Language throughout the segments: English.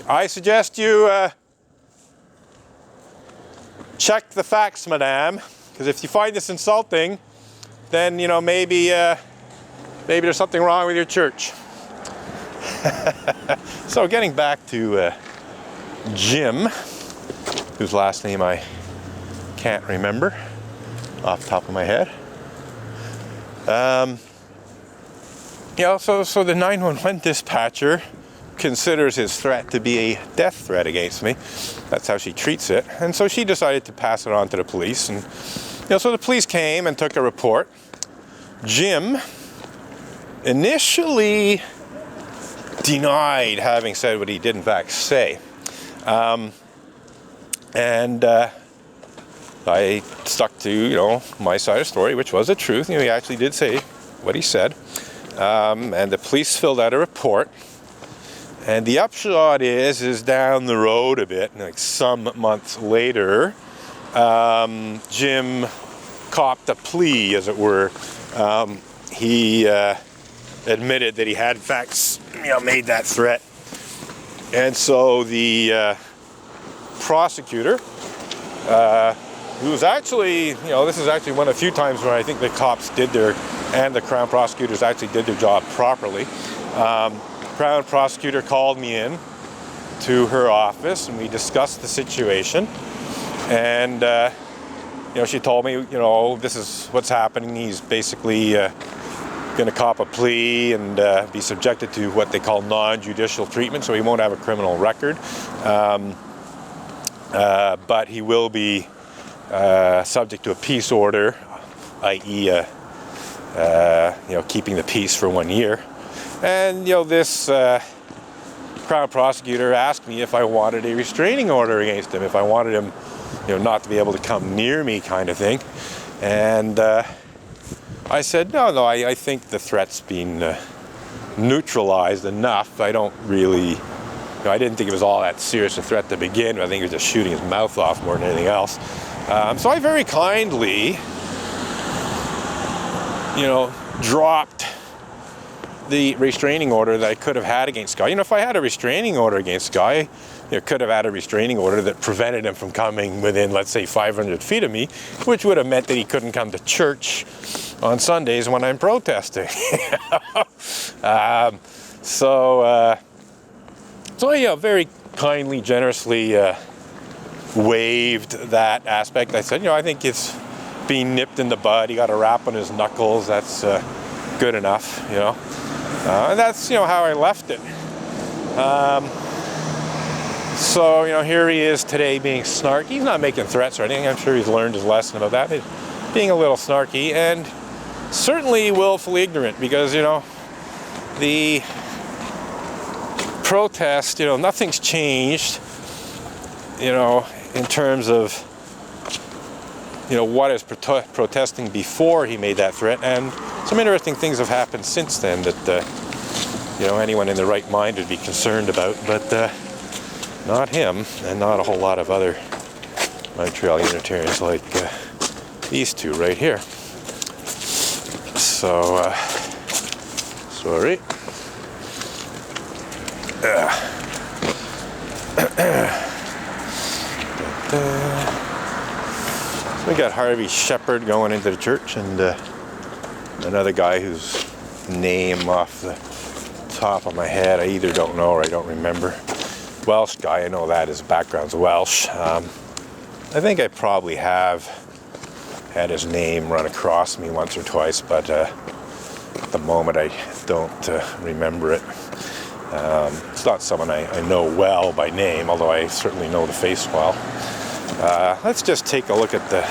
I suggest you check the facts, madame, because if you find this insulting, then, you know, maybe there's something wrong with your church. So getting back to Jim, whose last name I can't remember off the top of my head. You know, so the 911 dispatcher considers his threat to be a death threat against me. That's how she treats it. And so she decided to pass it on to the police. And, you know, so the police came and took a report. Jim initially denied having said what he did in fact say. I stuck to, you know, my side of the story, which was the truth. You know, he actually did say what he said. And the police filled out a report. And the upshot is down the road a bit, like some months later, Jim copped a plea, as it were. He admitted that he had, in fact, you know, made that threat. And so the prosecutor, who was actually, you know, this is actually one of the few times where I think the cops and the Crown prosecutors actually did their job properly. Crown prosecutor called me in to her office and we discussed the situation. And, you know, she told me, you know, this is what's happening. He's basically going to cop a plea and be subjected to what they call non-judicial treatment, so he won't have a criminal record. But he will be subject to a peace order, i.e., you know, keeping the peace for 1 year. And, you know, this Crown prosecutor asked me if I wanted a restraining order against him, if I wanted him, you know, not to be able to come near me, kind of thing. And I said, no, I think the threat's been neutralized enough. I don't really, you know, I didn't think it was all that serious a threat to begin with. I think he was just shooting his mouth off more than anything else. So I very kindly, you know, dropped the restraining order that I could have had against Guy. You know, if I had a restraining order against Guy, you could have had a restraining order that prevented him from coming within, let's say, 500 feet of me, which would have meant that he couldn't come to church on Sundays when I'm protesting. So yeah, very kindly, generously waived that aspect. I said, you know, I think it's being nipped in the bud. He got a rap on his knuckles. That's good enough, you know. And that's, you know, how I left it. So, you know, here he is today being snarky. He's not making threats or anything. I'm sure he's learned his lesson about that. He's being a little snarky and certainly willfully ignorant because, you know, the protest, you know, nothing's changed, you know, in terms of, you know, what is protesting before he made that threat. And some interesting things have happened since then that, you know, anyone in their right mind would be concerned about, but not him and not a whole lot of other Montreal Unitarians like these two right here. So, sorry. So we got Harvey Shepherd going into the church and another guy whose name off the top of my head I either don't know or I don't remember. Welsh guy, I know that his background's Welsh. I think I probably have had his name run across me once or twice, but at the moment I don't remember it. It's not someone I know well by name, although I certainly know the face well. Let's just take a look at the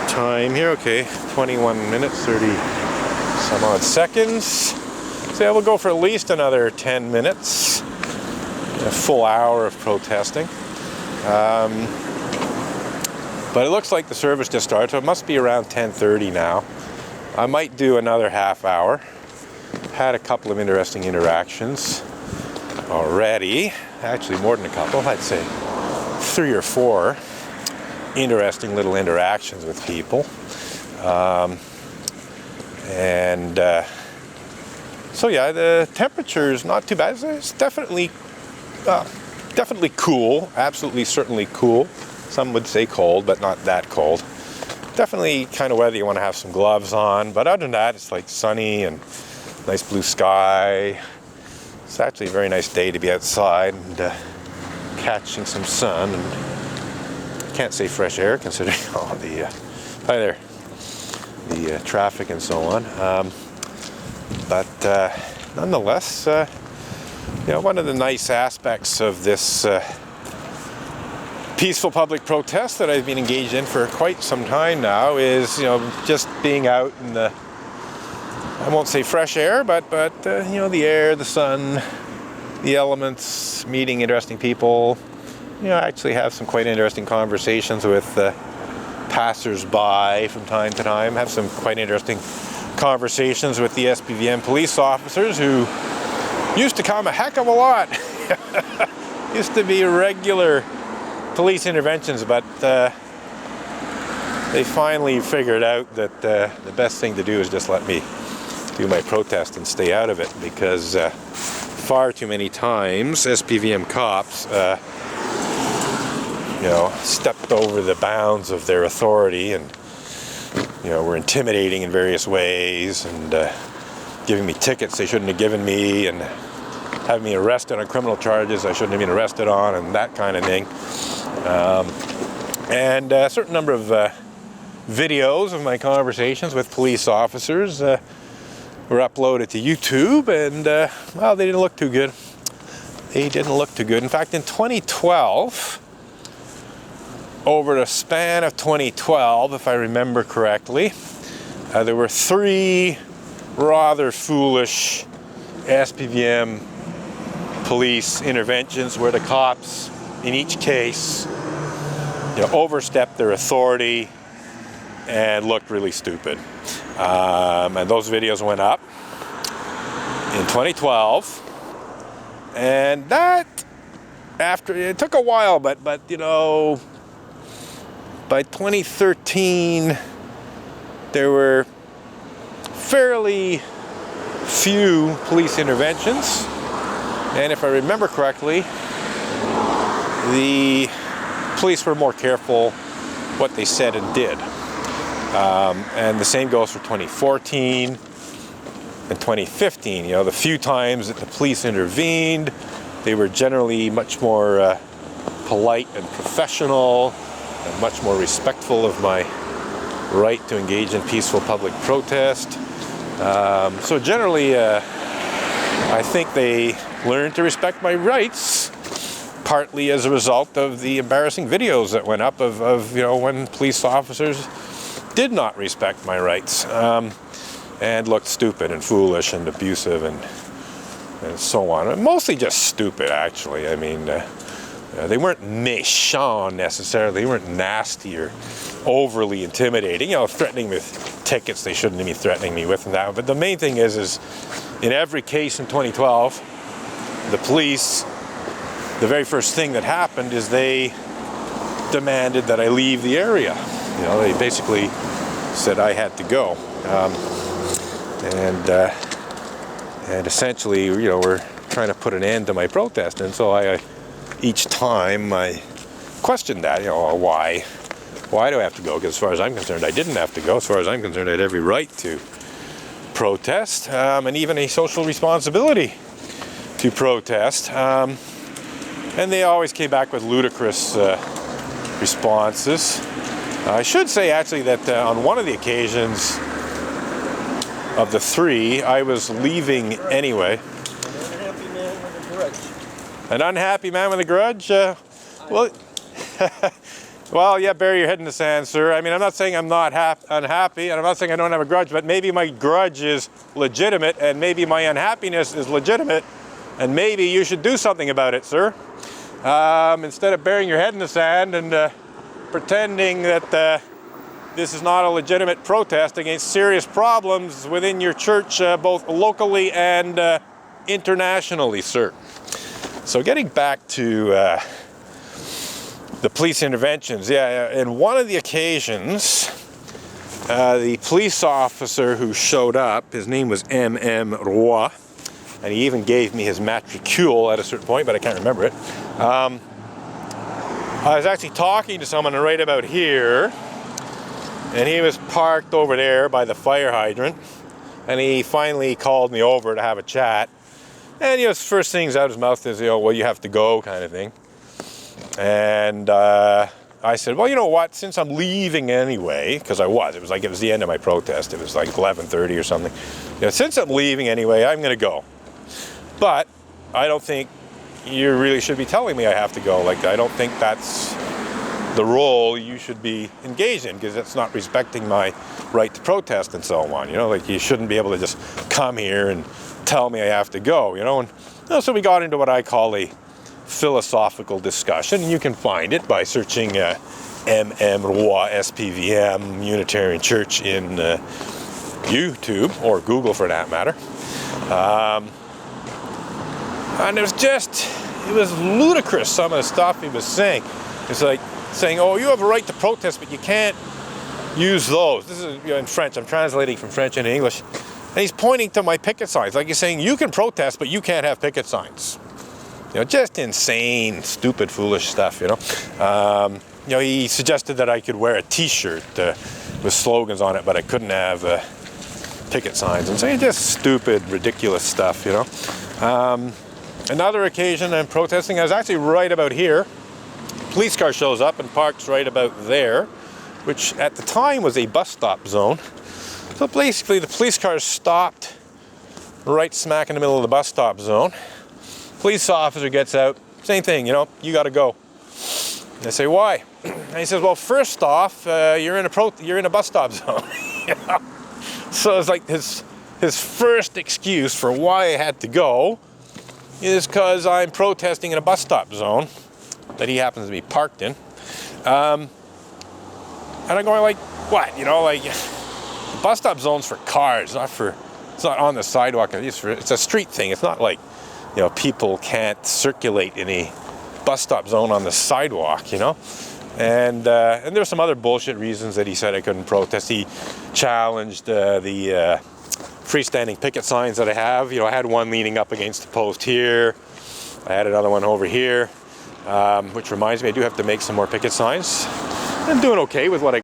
time here. Okay, 21 minutes, 30 some odd seconds. So yeah, we'll go for at least another 10 minutes. A full hour of protesting. But it looks like the service just started, so it must be around 10:30 now. I might do another half hour. Had a couple of interesting interactions already. Actually, more than a couple. I'd say 3 or 4 interesting little interactions with people. So yeah, the temperature is not too bad. It's definitely cool. Absolutely, certainly cool. Some would say cold, but not that cold. Definitely kind of weather you want to have some gloves on. But other than that, it's like sunny and nice blue sky. It's actually a very nice day to be outside and catching some sun. And can't say fresh air considering all the hi there, the traffic and so on. But nonetheless, one of the nice aspects of this peaceful public protest that I've been engaged in for quite some time now is, just being out in the, I won't say fresh air, but the air, the sun, the elements, meeting interesting people. I actually have some quite interesting conversations with passers-by from time to time. Have some quite interesting conversations with the SPVM police officers who used to come a heck of a lot. Used to be regular police interventions, but they finally figured out that the best thing to do is just let me do my protest and stay out of it, because far too many times SPVM cops stepped over the bounds of their authority and were intimidating in various ways and giving me tickets they shouldn't have given me and having me arrested on criminal charges I shouldn't have been arrested on and that kind of thing. And a certain number of videos of my conversations with police officers were uploaded to YouTube, and they didn't look too good. They didn't look too good. In fact, in 2012, over the span of 2012, if I remember correctly, there were 3 rather foolish SPVM police interventions where the cops, in each case, overstepped their authority and looked really stupid. And those videos went up in 2012, and that, after it took a while, but by 2013 there were fairly few police interventions, and if I remember correctly, the police were more careful what they said and did. And the same goes for 2014 and 2015. The few times that the police intervened, they were generally much more polite and professional and much more respectful of my right to engage in peaceful public protest. So generally, I think they learned to respect my rights, partly as a result of the embarrassing videos that went up of when police officers did not respect my rights and looked stupid and foolish and abusive and so on. Mostly just stupid, actually. I mean, they weren't méchants necessarily. They weren't nasty or overly intimidating. Threatening with tickets they shouldn't be threatening me with and that. But the main thing is in every case in 2012, the police, the very first thing that happened is they demanded that I leave the area. They basically said I had to go, and essentially, we're trying to put an end to my protest. And so each time I questioned that, why do I have to go? Because as far as I'm concerned, I didn't have to go. As far as I'm concerned, I had every right to protest, and even a social responsibility to protest. And they always came back with ludicrous responses. I should say, actually, that on one of the occasions of the 3, I was leaving anyway. An unhappy man with a grudge? Well, yeah, bury your head in the sand, sir. I mean, I'm not saying I'm not unhappy, and I'm not saying I don't have a grudge, but maybe my grudge is legitimate, and maybe my unhappiness is legitimate, and maybe you should do something about it, sir. Instead of burying your head in the sand and pretending that this is not a legitimate protest against serious problems within your church, both locally and internationally, sir. So getting back to the police interventions, in one of the occasions, the police officer who showed up, his name was M.M. Roy, and he even gave me his matricule at a certain point, but I can't remember it. I was actually talking to someone right about here, and he was parked over there by the fire hydrant, and he finally called me over to have a chat. And his first things out of his mouth is, well, you have to go, kind of thing. And I said, well, you know what, since I'm leaving anyway, because it was the end of my protest, it was like 11:30 or something. Since I'm leaving anyway, I'm going to go. But I don't think you really should be telling me I have to go. Like, I don't think that's the role you should be engaged in, because it's not respecting my right to protest and so on. Like, you shouldn't be able to just come here and tell me I have to go, And so we got into what I call a philosophical discussion. You can find it by searching MM Roi SPVM Unitarian Church in YouTube, or Google for that matter. And it was ludicrous, some of the stuff he was saying. It's like saying, oh, you have a right to protest, but you can't use those. This is in French. I'm translating from French into English. And he's pointing to my picket signs. Like, he's saying, you can protest, but you can't have picket signs. Just insane, stupid, foolish stuff, he suggested that I could wear a T-shirt with slogans on it, but I couldn't have picket signs. And saying just stupid, ridiculous stuff, Another occasion I'm protesting, I was actually right about here. Police car shows up and parks right about there, which at the time was a bus stop zone. So basically the police car stopped right smack in the middle of the bus stop zone. Police officer gets out, same thing, you got to go. And I say, why? And he says, well, first off, you're in a bus stop zone. So it's like his first excuse for why I had to go is because I'm protesting in a bus stop zone that he happens to be parked in. And I'm going like, what? The bus stop zone's for cars, it's not on the sidewalk. It's a street thing. It's not like, people can't circulate in a bus stop zone on the sidewalk, And there's some other bullshit reasons that he said I couldn't protest. He challenged the freestanding picket signs that I have. I had one leaning up against the post here. I had another one over here, which reminds me I do have to make some more picket signs. I'm doing okay with what I